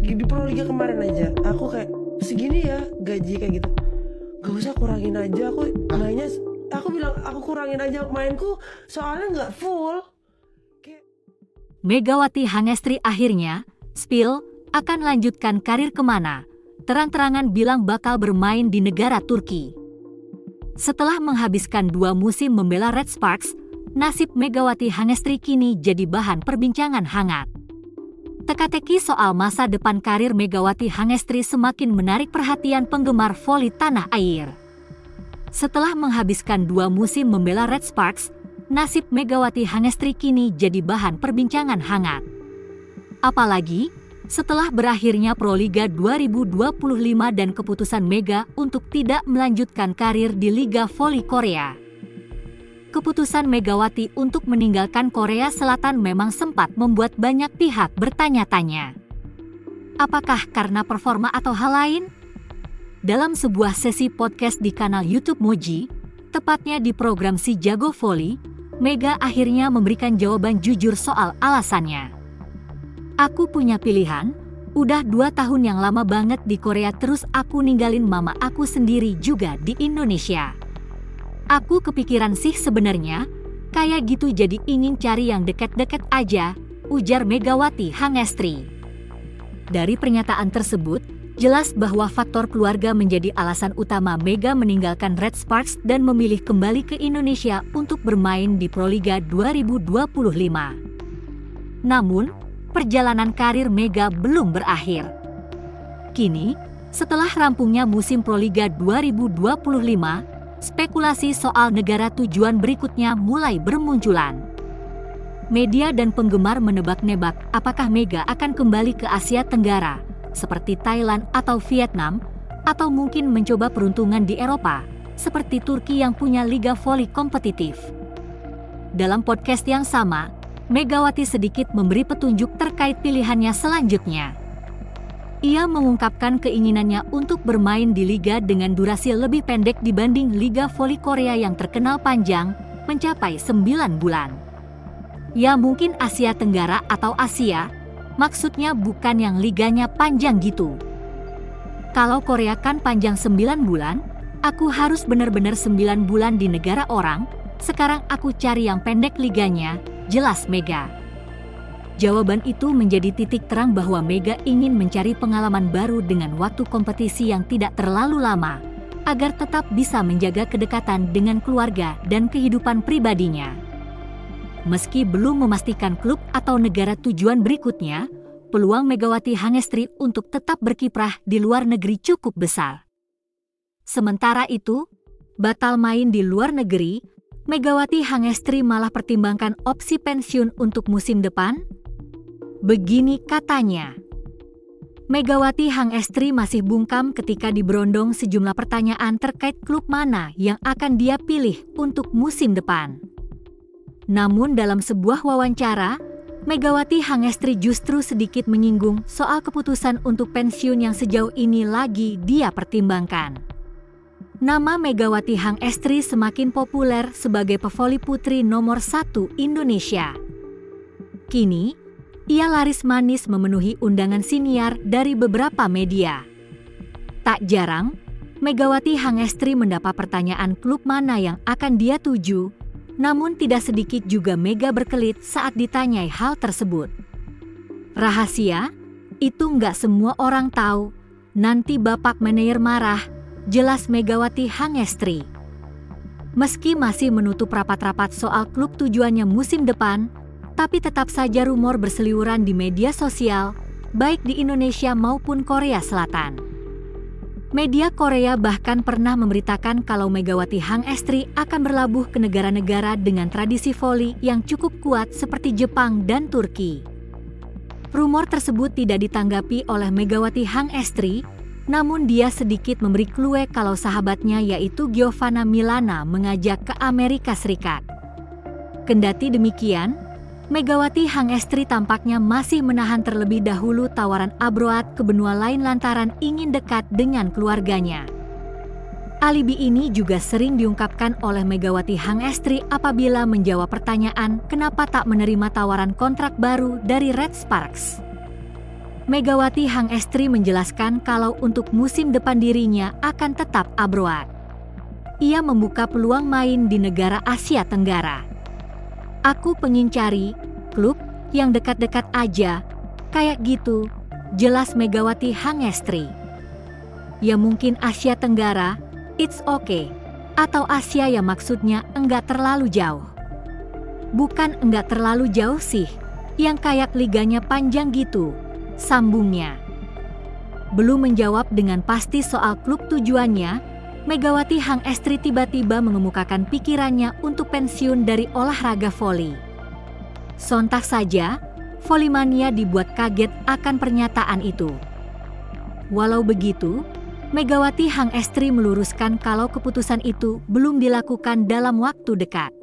di Proliga kemarin aja aku kayak segini ya gaji kayak gitu, gak usah kurangin aja, aku mainnya, aku bilang aku kurangin aja mainku soalnya nggak full. Megawati Hangestri akhirnya spill akan lanjutkan karir kemana, terang-terangan bilang bakal bermain di negara Turki. Setelah menghabiskan 2 musim membela Red Sparks, nasib Megawati Hangestri kini jadi bahan perbincangan hangat. Teka-teki soal masa depan karir Megawati Hangestri semakin menarik perhatian penggemar voli tanah air. Setelah menghabiskan 2 musim membela Red Sparks, nasib Megawati Hangestri kini jadi bahan perbincangan hangat. Apalagi setelah berakhirnya Proliga 2025 dan keputusan Mega untuk tidak melanjutkan karir di Liga Voli Korea. Keputusan Megawati untuk meninggalkan Korea Selatan memang sempat membuat banyak pihak bertanya-tanya. Apakah karena performa atau hal lain? Dalam sebuah sesi podcast di kanal YouTube Moji, tepatnya di program Si Jago Voli, Mega akhirnya memberikan jawaban jujur soal alasannya. Aku punya pilihan, udah 2 tahun yang lama banget di Korea terus aku ninggalin mama aku sendiri juga di Indonesia. Aku kepikiran sih sebenarnya, kayak gitu jadi ingin cari yang deket-deket aja, ujar Megawati Hangestri. Dari pernyataan tersebut, jelas bahwa faktor keluarga menjadi alasan utama Mega meninggalkan Red Sparks dan memilih kembali ke Indonesia untuk bermain di Proliga 2025. Namun, perjalanan karir Mega belum berakhir. Kini, setelah rampungnya musim Proliga 2025, spekulasi soal negara tujuan berikutnya mulai bermunculan. Media dan penggemar menebak-nebak apakah Mega akan kembali ke Asia Tenggara, seperti Thailand atau Vietnam, atau mungkin mencoba peruntungan di Eropa, seperti Turki yang punya liga voli kompetitif. Dalam podcast yang sama, Megawati sedikit memberi petunjuk terkait pilihannya selanjutnya. Ia mengungkapkan keinginannya untuk bermain di liga dengan durasi lebih pendek dibanding Liga Voli Korea yang terkenal panjang, mencapai 9 bulan. Ya mungkin Asia Tenggara atau Asia, maksudnya bukan yang liganya panjang gitu. Kalau Korea kan panjang 9 bulan, aku harus benar-benar 9 bulan di negara orang, sekarang aku cari yang pendek liganya, jelas Mega. Jawaban itu menjadi titik terang bahwa Mega ingin mencari pengalaman baru dengan waktu kompetisi yang tidak terlalu lama, agar tetap bisa menjaga kedekatan dengan keluarga dan kehidupan pribadinya. Meski belum memastikan klub atau negara tujuan berikutnya, peluang Megawati Hangestri untuk tetap berkiprah di luar negeri cukup besar. Sementara itu, batal main di luar negeri, Megawati Hangestri malah pertimbangkan opsi pensiun untuk musim depan. Begini katanya. Megawati Hangestri masih bungkam ketika diberondong sejumlah pertanyaan terkait klub mana yang akan dia pilih untuk musim depan. Namun dalam sebuah wawancara, Megawati Hangestri justru sedikit menyinggung soal keputusan untuk pensiun yang sejauh ini lagi dia pertimbangkan. Nama Megawati Hangestri semakin populer sebagai pevoli putri nomor 1 Indonesia. Kini, ia laris manis memenuhi undangan siniar dari beberapa media. Tak jarang, Megawati Hangestri mendapat pertanyaan klub mana yang akan dia tuju, namun tidak sedikit juga Mega berkelit saat ditanyai hal tersebut. Rahasia, itu nggak semua orang tahu, nanti Bapak Manajer marah, jelas Megawati Hangestri. Meski masih menutup rapat-rapat soal klub tujuannya musim depan, tapi tetap saja rumor berseliweran di media sosial, baik di Indonesia maupun Korea Selatan. Media Korea bahkan pernah memberitakan kalau Megawati Hangestri akan berlabuh ke negara-negara dengan tradisi voli yang cukup kuat seperti Jepang dan Turki. Rumor tersebut tidak ditanggapi oleh Megawati Hangestri, namun dia sedikit memberi clue kalau sahabatnya yaitu Giovanna Milana mengajak ke Amerika Serikat. Kendati demikian, Megawati Hangestri tampaknya masih menahan terlebih dahulu tawaran abroad ke benua lain lantaran ingin dekat dengan keluarganya. Alibi ini juga sering diungkapkan oleh Megawati Hangestri apabila menjawab pertanyaan kenapa tak menerima tawaran kontrak baru dari Red Sparks. Megawati Hangestri menjelaskan kalau untuk musim depan dirinya akan tetap abroad. Ia membuka peluang main di negara Asia Tenggara. Aku pengen cari klub yang dekat-dekat aja, kayak gitu, jelas Megawati Hangestri. Ya mungkin Asia Tenggara, it's okay. Atau Asia ya maksudnya enggak terlalu jauh. Bukan enggak terlalu jauh sih, yang kayak liganya panjang gitu. Sambungnya. Belum menjawab dengan pasti soal klub tujuannya, Megawati Hangestri tiba-tiba mengemukakan pikirannya untuk pensiun dari olahraga voli. Sontak saja, Volley-mania dibuat kaget akan pernyataan itu. Walau begitu, Megawati Hangestri meluruskan kalau keputusan itu belum dilakukan dalam waktu dekat.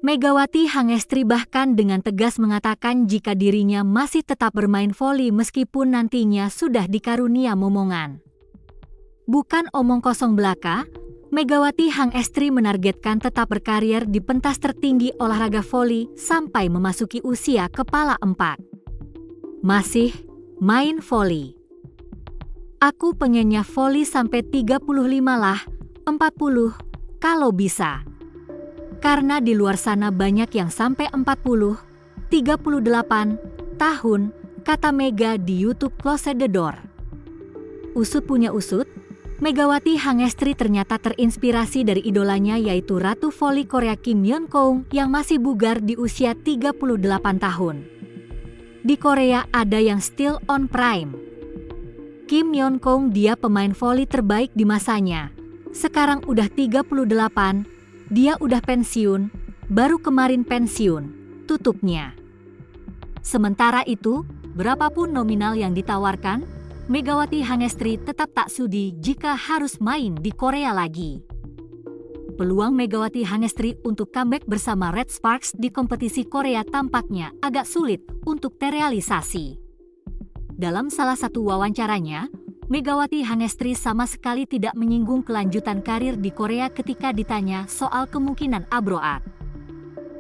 Megawati Hangestri bahkan dengan tegas mengatakan jika dirinya masih tetap bermain voli meskipun nantinya sudah dikarunia momongan. Bukan omong kosong belaka, Megawati Hangestri menargetkan tetap berkarir di pentas tertinggi olahraga voli sampai memasuki usia kepala 4. Masih main voli. Aku pengennya voli sampai 35 lah, 40, kalau bisa. Karena di luar sana banyak yang sampai 40, 38 tahun, kata Mega di YouTube Close the Door. Usut punya usut, Megawati Hangestri ternyata terinspirasi dari idolanya yaitu Ratu Voli Korea Kim Yeon-keung yang masih bugar di usia 38 tahun. Di Korea ada yang still on prime. Kim Yeon-keung dia pemain voli terbaik di masanya. Sekarang udah 38, dia udah pensiun, baru kemarin pensiun, tutupnya. Sementara itu, berapapun nominal yang ditawarkan, Megawati Hangestri tetap tak sudi jika harus main di Korea lagi. Peluang Megawati Hangestri untuk comeback bersama Red Sparks di kompetisi Korea tampaknya agak sulit untuk terrealisasi. Dalam salah satu wawancaranya, Megawati Hangestri sama sekali tidak menyinggung kelanjutan karir di Korea ketika ditanya soal kemungkinan abroad.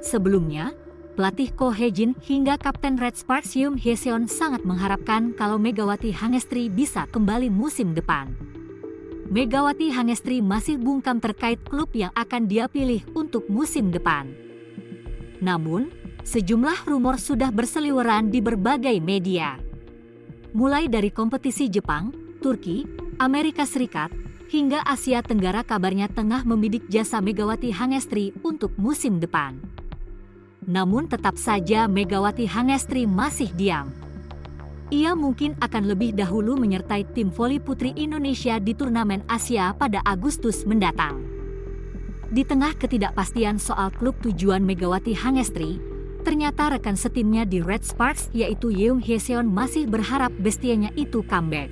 Sebelumnya, pelatih Ko Hae-jin hingga Kapten Red Sparks Yoon Hye-seon sangat mengharapkan kalau Megawati Hangestri bisa kembali musim depan. Megawati Hangestri masih bungkam terkait klub yang akan dia pilih untuk musim depan. Namun, sejumlah rumor sudah berseliweran di berbagai media. Mulai dari kompetisi Jepang, Turki, Amerika Serikat, hingga Asia Tenggara kabarnya tengah membidik jasa Megawati Hangestri untuk musim depan. Namun tetap saja Megawati Hangestri masih diam. Ia mungkin akan lebih dahulu menyertai tim voli putri Indonesia di turnamen Asia pada Agustus mendatang. Di tengah ketidakpastian soal klub tujuan Megawati Hangestri, ternyata rekan setimnya di Red Sparks yaitu Yoon Hye-seon masih berharap bestianya itu comeback.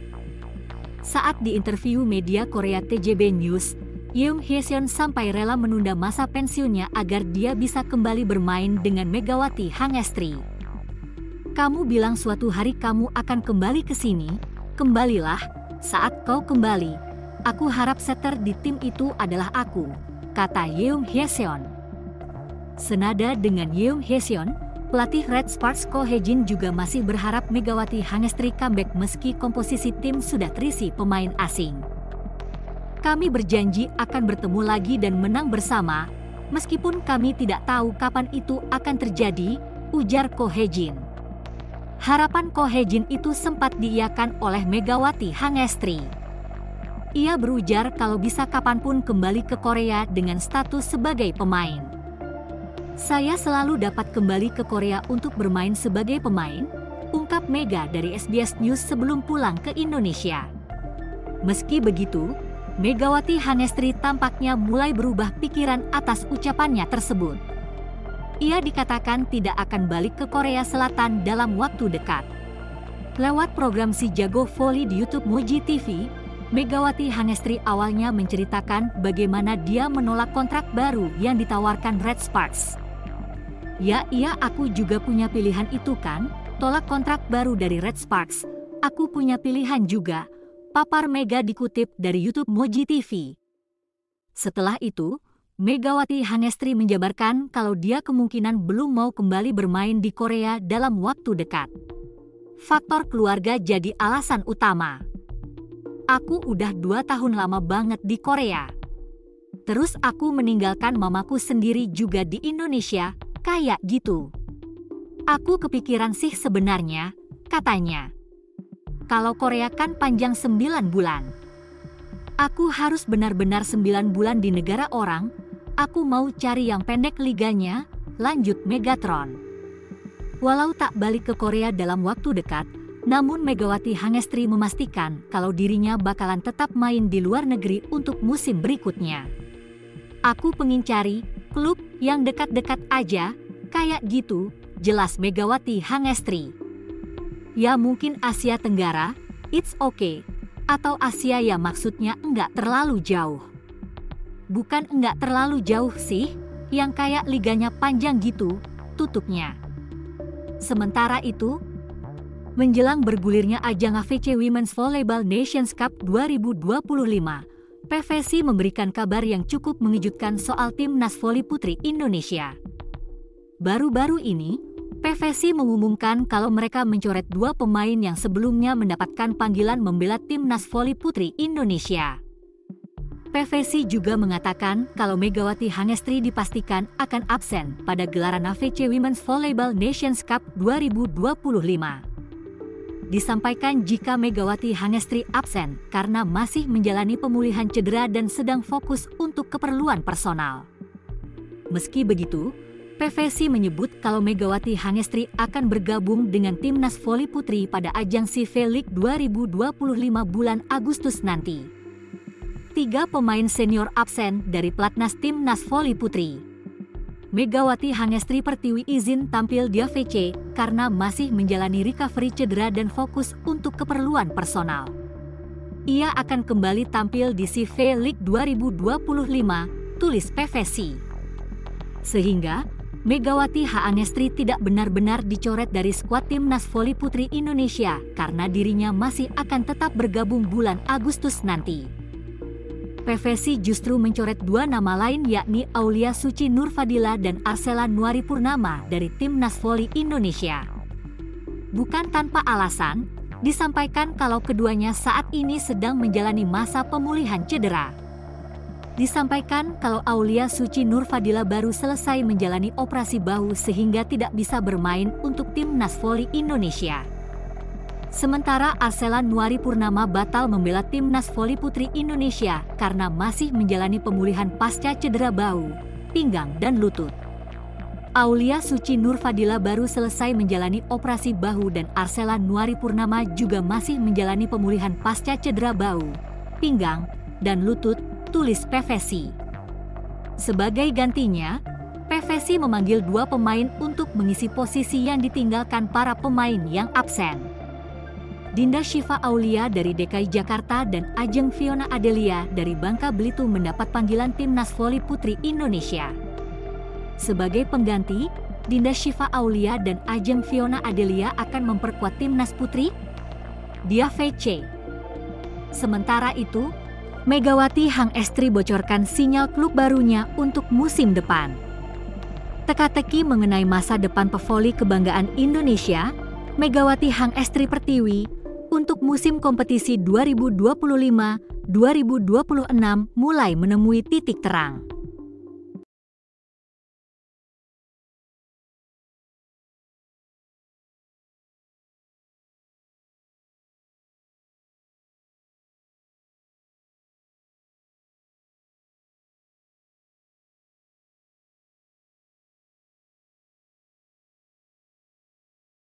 Saat diinterview media Korea TJB News, Yoon Hye-seon sampai rela menunda masa pensiunnya agar dia bisa kembali bermain dengan Megawati Hangestri. Kamu bilang suatu hari kamu akan kembali ke sini, kembalilah, saat kau kembali, aku harap setter di tim itu adalah aku, kata Yoon Hye-seon. Senada dengan Yoon Hye-seon, pelatih Red Sparks Ko Hae-jin juga masih berharap Megawati Hangestri comeback meski komposisi tim sudah terisi pemain asing. Kami berjanji akan bertemu lagi dan menang bersama, meskipun kami tidak tahu kapan itu akan terjadi, ujar Ko Hae-jin. Harapan Ko Hae-jin itu sempat diiyakan oleh Megawati Hangestri. Ia berujar kalau bisa kapanpun kembali ke Korea dengan status sebagai pemain. Saya selalu dapat kembali ke Korea untuk bermain sebagai pemain, ungkap Mega dari SBS News sebelum pulang ke Indonesia. Meski begitu, Megawati Hangestri tampaknya mulai berubah pikiran atas ucapannya tersebut. Ia dikatakan tidak akan balik ke Korea Selatan dalam waktu dekat. Lewat program Si Jago Voli di YouTube Moji TV, Megawati Hangestri awalnya menceritakan bagaimana dia menolak kontrak baru yang ditawarkan Red Sparks. Ya iya aku juga punya pilihan itu kan, tolak kontrak baru dari Red Sparks, aku punya pilihan juga, papar Mega dikutip dari YouTube Moji TV. Setelah itu, Megawati Hangestri menjabarkan kalau dia kemungkinan belum mau kembali bermain di Korea dalam waktu dekat. faktor keluarga jadi alasan utama. Aku udah 2 tahun lama banget di Korea. Terus aku meninggalkan mamaku sendiri juga di Indonesia, kayak gitu. Aku kepikiran sih sebenarnya, katanya. Kalau Korea kan panjang 9 bulan. Aku harus benar-benar 9 bulan di negara orang, aku mau cari yang pendek liganya, lanjut Megatron. Walau tak balik ke Korea dalam waktu dekat, namun Megawati Hangestri memastikan kalau dirinya bakalan tetap main di luar negeri untuk musim berikutnya. Aku pengen cari klub yang dekat-dekat aja, kayak gitu, jelas Megawati Hangestri. Ya mungkin Asia Tenggara, it's okay. Atau Asia ya maksudnya enggak terlalu jauh. Bukan enggak terlalu jauh sih, yang kayak liganya panjang gitu, tutupnya. Sementara itu, menjelang bergulirnya ajang AFC Women's Volleyball Nations Cup 2025, PVSI memberikan kabar yang cukup mengejutkan soal timnas voli putri Indonesia. Baru-baru ini, PVSI mengumumkan kalau mereka mencoret 2 pemain yang sebelumnya mendapatkan panggilan membela timnas voli putri Indonesia. PVSI juga mengatakan kalau Megawati Hangestri dipastikan akan absen pada gelaran AFC Women's Volleyball Nations Cup 2025. Disampaikan jika Megawati Hangestri absen karena masih menjalani pemulihan cedera dan sedang fokus untuk keperluan personal. Meski begitu, PVSI menyebut kalau Megawati Hangestri akan bergabung dengan timnas voli putri pada ajang CV League 2025 bulan Agustus nanti. 3 pemain senior absen dari pelatnas timnas voli putri. Megawati Hangestri Pertiwi izin tampil di AFC karena masih menjalani recovery cedera dan fokus untuk keperluan personal. Ia akan kembali tampil di CV League 2025, tulis PVSI. Sehingga, Megawati Hangestri tidak benar-benar dicoret dari skuad timnas voli putri Indonesia karena dirinya masih akan tetap bergabung bulan Agustus nanti. PVSI justru mencoret 2 nama lain yakni Aulia Suci Nurfadila dan Arsela Nuaripurnama dari timnas voli Indonesia. Bukan tanpa alasan, disampaikan kalau keduanya saat ini sedang menjalani masa pemulihan cedera. Disampaikan kalau Aulia Suci Nurfadila baru selesai menjalani operasi bahu sehingga tidak bisa bermain untuk timnas voli Indonesia. Sementara Arsela Nuaripurnama batal membela timnas voli putri Indonesia karena masih menjalani pemulihan pasca cedera bahu, pinggang dan lutut. Aulia Suci Nurfadila baru selesai menjalani operasi bahu dan Arsela Nuaripurnama juga masih menjalani pemulihan pasca cedera bahu, pinggang, dan lutut, tulis PVSI. Sebagai gantinya, PVSI memanggil 2 pemain untuk mengisi posisi yang ditinggalkan para pemain yang absen. Dinda Syifa Aulia dari DKI Jakarta dan Ajeng Fiona Adelia dari Bangka Belitung mendapat panggilan timnas voli putri Indonesia. Sebagai pengganti, Dinda Syifa Aulia dan Ajeng Fiona Adelia akan memperkuat timnas putri di AFC. Sementara itu, Megawati Hangestri bocorkan sinyal klub barunya untuk musim depan. Teka-teki mengenai masa depan pevoli kebanggaan Indonesia, Megawati Hangestri Pertiwi untuk musim kompetisi 2025-2026 mulai menemui titik terang.